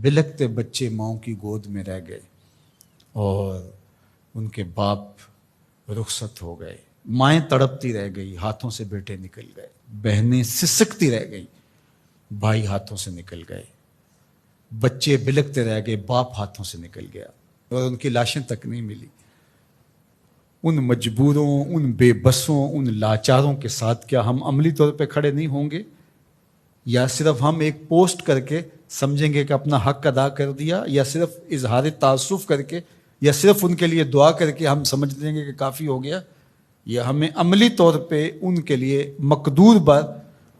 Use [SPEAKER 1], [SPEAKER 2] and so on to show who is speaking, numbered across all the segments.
[SPEAKER 1] بلکتے بچے ماؤں کی گود میں رہ گئے اور ان کے باپ رخصت ہو گئے، مائیں تڑپتی رہ گئی، ہاتھوں سے بیٹے نکل گئے، بہنیں سسکتی رہ گئی، بھائی ہاتھوں سے نکل گئے، بچے بلکتے رہ گئے، باپ ہاتھوں سے نکل گیا اور ان کی لاشیں تک نہیں ملی۔ ان مجبوروں، ان بے بسوں، ان لاچاروں کے ساتھ کیا ہم عملی طور پہ کھڑے نہیں ہوں گے؟ یا صرف ہم ایک پوسٹ کر کے سمجھیں گے کہ اپنا حق ادا کر دیا، یا صرف اظہار تعصف کر کے، یا صرف ان کے لیے دعا کر کے ہم سمجھ لیں گے کہ کافی ہو گیا؟ یا ہمیں عملی طور پہ ان کے لیے مقدور بر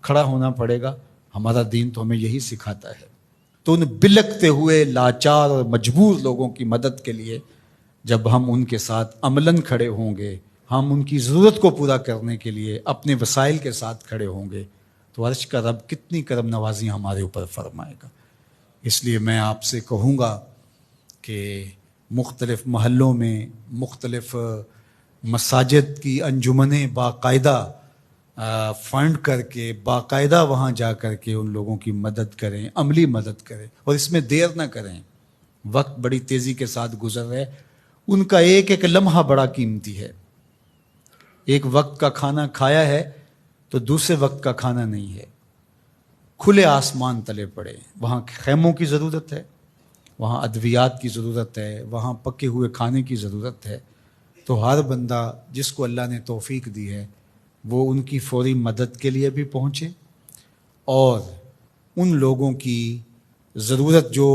[SPEAKER 1] کھڑا ہونا پڑے گا؟ ہمارا دین تو ہمیں یہی سکھاتا ہے۔ تو ان بلکتے ہوئے لاچار اور مجبور لوگوں کی مدد کے لیے جب ہم ان کے ساتھ عملاً کھڑے ہوں گے، ہم ان کی ضرورت کو پورا کرنے کے لیے اپنے وسائل کے ساتھ کھڑے ہوں گے، تو عرش کا رب کتنی کرم نوازی ہمارے اوپر فرمائے گا۔ اس لیے میں آپ سے کہوں گا کہ مختلف محلوں میں مختلف مساجد کی انجمنیں باقاعدہ فنڈ کر کے، باقاعدہ وہاں جا کر کے ان لوگوں کی مدد کریں، عملی مدد کریں، اور اس میں دیر نہ کریں۔ وقت بڑی تیزی کے ساتھ گزر رہا ہے، ان کا ایک ایک لمحہ بڑا قیمتی ہے۔ ایک وقت کا کھانا کھایا ہے تو دوسرے وقت کا کھانا نہیں ہے۔ کھلے آسمان تلے پڑے، وہاں خیموں کی ضرورت ہے، وہاں ادویات کی ضرورت ہے، وہاں پکے ہوئے کھانے کی ضرورت ہے۔ تو ہر بندہ جس کو اللہ نے توفیق دی ہے وہ ان کی فوری مدد کے لیے بھی پہنچے، اور ان لوگوں کی ضرورت جو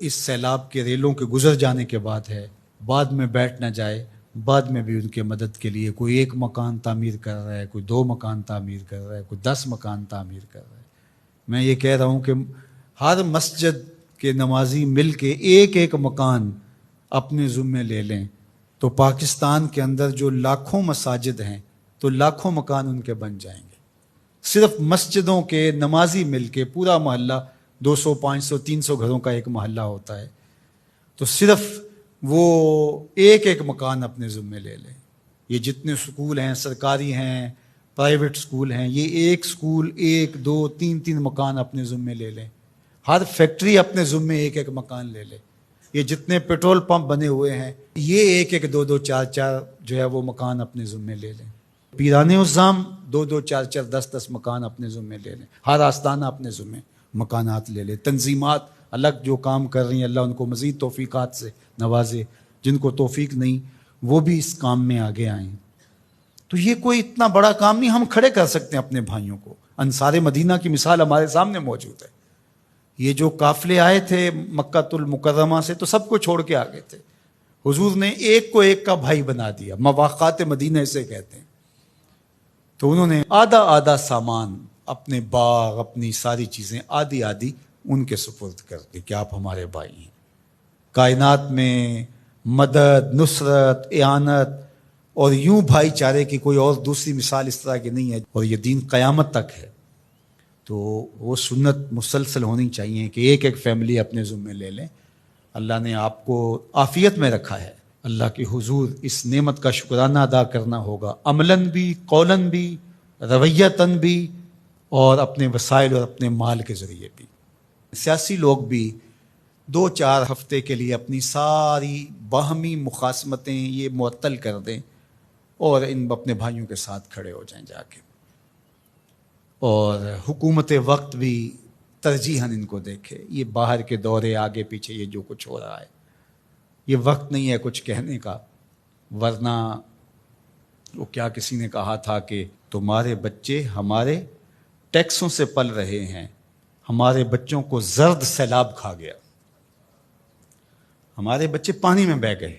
[SPEAKER 1] اس سیلاب کے ریلوں کے گزر جانے کے بعد ہے، بعد میں بیٹھ نہ جائے، بعد میں بھی ان کے مدد کے لیے کوئی ایک مکان تعمیر کر رہا ہے، کوئی 2 مکان تعمیر کر رہا ہے، کوئی 10 مکان تعمیر کر رہا ہے۔ میں یہ کہہ رہا ہوں کہ ہر مسجد کے نمازی مل کے ایک ایک مکان اپنے ذمے لے لیں تو پاکستان کے اندر جو لاکھوں مساجد ہیں تو لاکھوں مکان ان کے بن جائیں گے۔ صرف مسجدوں کے نمازی مل کے، پورا محلہ 200 500 300 گھروں کا ایک محلہ ہوتا ہے، تو صرف وہ ایک ایک مکان اپنے ذمے لے لیں۔ یہ جتنے سکول ہیں، سرکاری ہیں، پرائیویٹ سکول ہیں، یہ ایک سکول 1 2 3 3 مکان اپنے ذمے لے لیں۔ ہر فیکٹری اپنے ذمے ایک ایک مکان لے لے۔ یہ جتنے پیٹرول پمپ بنے ہوئے ہیں، یہ ایک ایک 2 2 4 4 جو ہے وہ مکان اپنے ذمے لے لیں۔ پیرانے الزام 2 2 4 4 10 10 مکان اپنے ذمے لے لیں۔ ہر آستانہ اپنے ذمے مکانات لے لیں۔ تنظیمات الگ جو کام کر رہی ہیں، اللہ ان کو مزید توفیقات سے نوازے، جن کو توفیق نہیں وہ بھی اس کام میں آگے آئیں۔ تو یہ کوئی اتنا بڑا کام نہیں، ہم کھڑے کر سکتے ہیں اپنے بھائیوں کو۔ انصار مدینہ کی مثال ہمارے سامنے موجود ہے۔ یہ جو قافلے آئے تھے مکہ المکرمہ سے تو سب کو چھوڑ کے آگے تھے، حضور نے ایک کو ایک کا بھائی بنا دیا، مواقات مدینہ اسے کہتے ہیں۔ تو انہوں نے آدھا آدھا سامان، اپنے باغ، اپنی ساری چیزیں آدھی آدھی ان کے سپرد کر دی کہ آپ ہمارے بھائی ہیں۔ کائنات میں مدد، نصرت، اعانت اور یوں بھائی چارے کی کوئی اور دوسری مثال اس طرح کی نہیں ہے، اور یہ دین قیامت تک ہے۔ تو وہ سنت مسلسل ہونی چاہیے کہ ایک ایک فیملی اپنے ذمے لے لیں۔ اللہ نے آپ کو عافیت میں رکھا ہے، اللہ کے حضور اس نعمت کا شکرانہ ادا کرنا ہوگا، عملاً بھی، قولاً بھی، رویتاً بھی، اور اپنے وسائل اور اپنے مال کے ذریعے بھی۔ سیاسی لوگ بھی 2 4 ہفتے کے لیے اپنی ساری باہمی مخاصمتیں یہ معطل کر دیں اور ان اپنے بھائیوں کے ساتھ کھڑے ہو جائیں جا کے، اور حکومت وقت بھی ترجیحاً ان کو دیکھے۔ یہ باہر کے دورے آگے پیچھے یہ جو کچھ ہو رہا ہے، یہ وقت نہیں ہے کچھ کہنے کا، ورنہ وہ کیا کسی نے کہا تھا کہ تمہارے بچے ہمارے ٹیکسوں سے پل رہے ہیں، ہمارے بچوں کو زرد سیلاب کھا گیا، ہمارے بچے پانی میں بہہ گئے،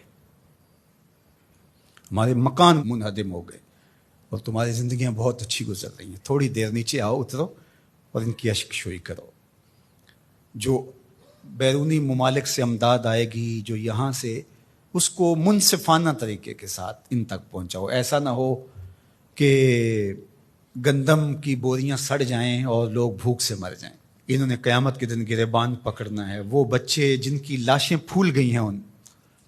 [SPEAKER 1] ہمارے مکان منہدم ہو گئے، اور تمہاری زندگیاں بہت اچھی گزر رہی ہیں، تھوڑی دیر نیچے آؤ، اترو اور ان کی اشک شوئی کرو۔ جو بیرونی ممالک سے امداد آئے گی، جو یہاں سے، اس کو منصفانہ طریقے کے ساتھ ان تک پہنچاؤ۔ ایسا نہ ہو کہ گندم کی بوریاں سڑ جائیں اور لوگ بھوک سے مر جائیں۔ انہوں نے قیامت کے دن گریبان پکڑنا ہے۔ وہ بچے جن کی لاشیں پھول گئی ہیں ان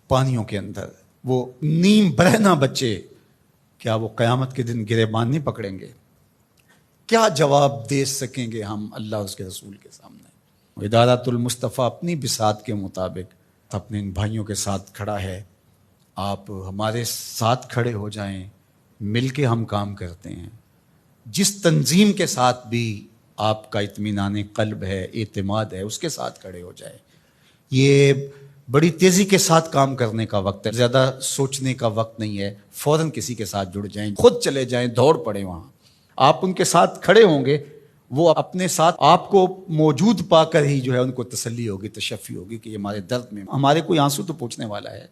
[SPEAKER 1] پانیوں کے اندر، وہ نیم برہنہ بچے، کیا وہ قیامت کے دن گریبان نہیں پکڑیں گے؟ کیا جواب دے سکیں گے ہم اللہ اس کے رسول کے سامنے؟ ادارۃ المصطفیٰ اپنی بساط کے مطابق اپنے ان بھائیوں کے ساتھ کھڑا ہے. آپ ہمارے ساتھ کھڑے ہو جائیں, مل کے ہم کام کرتے ہیں. جس تنظیم کے ساتھ بھی آپ کا اطمینان قلب ہے, اعتماد ہے, اس کے ساتھ کھڑے ہو جائیں. یہ بڑی تیزی کے ساتھ کام کرنے کا وقت ہے, زیادہ سوچنے کا وقت نہیں ہے. فوراً کسی کے ساتھ جڑ جائیں, خود چلے جائیں, دوڑ پڑیں وہاں. آپ ان کے ساتھ کھڑے ہوں گے, وہ اپنے ساتھ آپ کو موجود پا کر ہی جو ہے ان کو تسلی ہوگی, تشفی ہوگی کہ یہ ہمارے درد میں ہمارے کوئی آنسو تو پوچھنے والا ہے.